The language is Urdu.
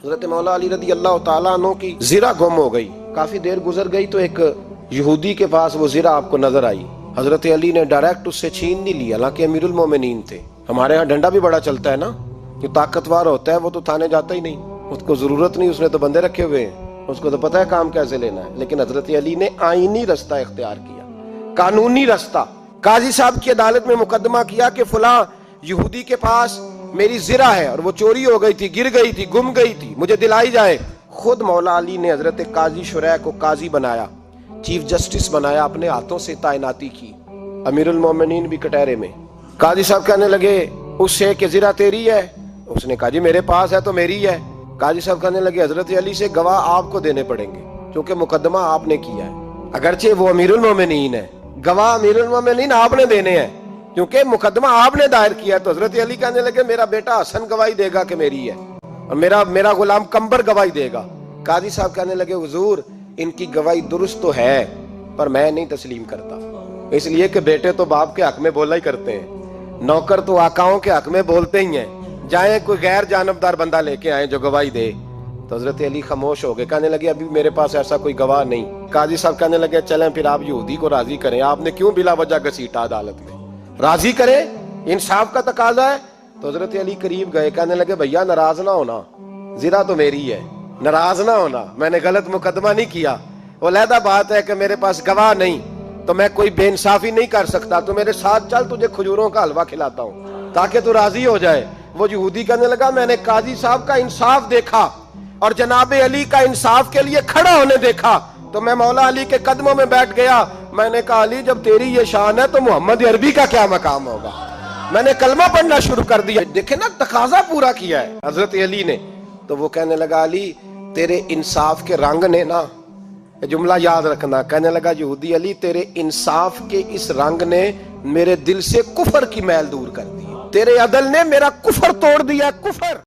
حضرت مولا علی رضی اللہ تعالیٰ عنہ کی زرہ گم ہو گئی. کافی دیر گزر گئی تو ایک یہودی کے پاس وہ زرہ آپ کو نظر آئی. حضرت علی نے ڈائریکٹ اس سے چھین نہیں لی، حالانکہ امیر المومنین تھے. ہمارے ہاں ڈنڈا بھی بڑا چلتا ہے نا، جو طاقتور ہوتا ہے وہ تو تھانے جاتا ہی نہیں، اس کو ضرورت نہیں، اس نے تو بندے رکھے ہوئے ہیں، اس کو تو پتہ ہے کام کیسے لینا ہے. لیکن حضرت علی نے آئینی رستہ اختیار کیا، قانونی رستہ. قاضی صاحب کی عدالت میں مقدمہ کیا کہ فلاں یہودی کے پاس میری زرہ ہے اور وہ چوری ہو گئی تھی، گر گئی تھی، گم گئی تھی، مجھے دلائی جائے. خود مولا علی نے حضرت قاضی شریح کو قاضی بنایا، چیف جسٹس بنایا، اپنے ہاتھوں سے تعیناتی کی. امیر المومنین بھی کٹہرے میں. قاضی صاحب کہنے لگے اس سے کہ زرہ تیری ہے؟ اس نے کہا جی میرے پاس ہے تو میری ہے. قاضی صاحب کہنے لگے حضرت علی سے گواہ آپ کو دینے پڑیں گے کیونکہ مقدمہ آپ نے کیا ہے. اگرچہ وہ امیر المومنین ہے، گواہ امیر المومنین آپ نے دینے ہیں کیونکہ مقدمہ آپ نے دائر کیا ہے. تو حضرت علی کہنے لگے میرا بیٹا حسن گواہی دے گا کہ میری ہے، اور میرا غلام کمبر گواہی دے گا. قاضی صاحب کہنے لگے حضور ان کی گواہی درست تو ہے پر میں نہیں تسلیم کرتا، اس لیے کہ بیٹے تو باپ کے حق میں بولا ہی کرتے ہیں، نوکر تو آقاؤں کے حق میں بولتے ہی ہیں، جائیں کوئی غیر جانبدار بندہ لے کے آئیں جو گواہی دے. تو حضرت علی خاموش ہو گئے، کہنے لگے ابھی میرے پاس ایسا کوئی گواہ نہیں. قاضی صاحب کہنے لگے چلیں پھر آپ یہودی کو راضی کریں، آپ نے کیوں بلا وجہ گھسیٹا عدالت میں، راضی کریں، انصاف کا تقاضا ہے. تو حضرت علی قریب گئے، کہنے لگے بھیا ناراض نہ ہونا، زرہ تو میری ہے، ناراض نہ ہونا، میں نے غلط مقدمہ نہیں کیا. وہ علیحدہ بات ہے کہ میرے پاس گواہ نہیں تو میں کوئی بے انصافی نہیں کر سکتا، تو میرے ساتھ چل تجھے کھجوروں کا حلوہ کھلاتا ہوں تاکہ تو راضی ہو جائے. وہ یہودی کہنے لگا میں نے قاضی صاحب کا انصاف دیکھا اور جناب علی کا انصاف کے لیے کھڑا ہونے دیکھا تو میں مولا علی کے قدموں میں بیٹھ گیا. میں نے کہا علی جب تیری یہ شان ہے تو محمد عربی کا کیا مقام ہوگا. میں نے کلمہ پڑھنا شروع کر دیا. دیکھیں نا تقاضا پورا کیا ہے حضرت علی نے. تو وہ کہنے لگا علی تیرے انصاف کے رنگ نے نا، جملہ یاد رکھنا، کہنے لگا یہودی علی تیرے انصاف کے اس رنگ نے میرے دل سے کفر کی میل دور کر دی، تیرے عدل نے میرا کفر توڑ دیا، کفر.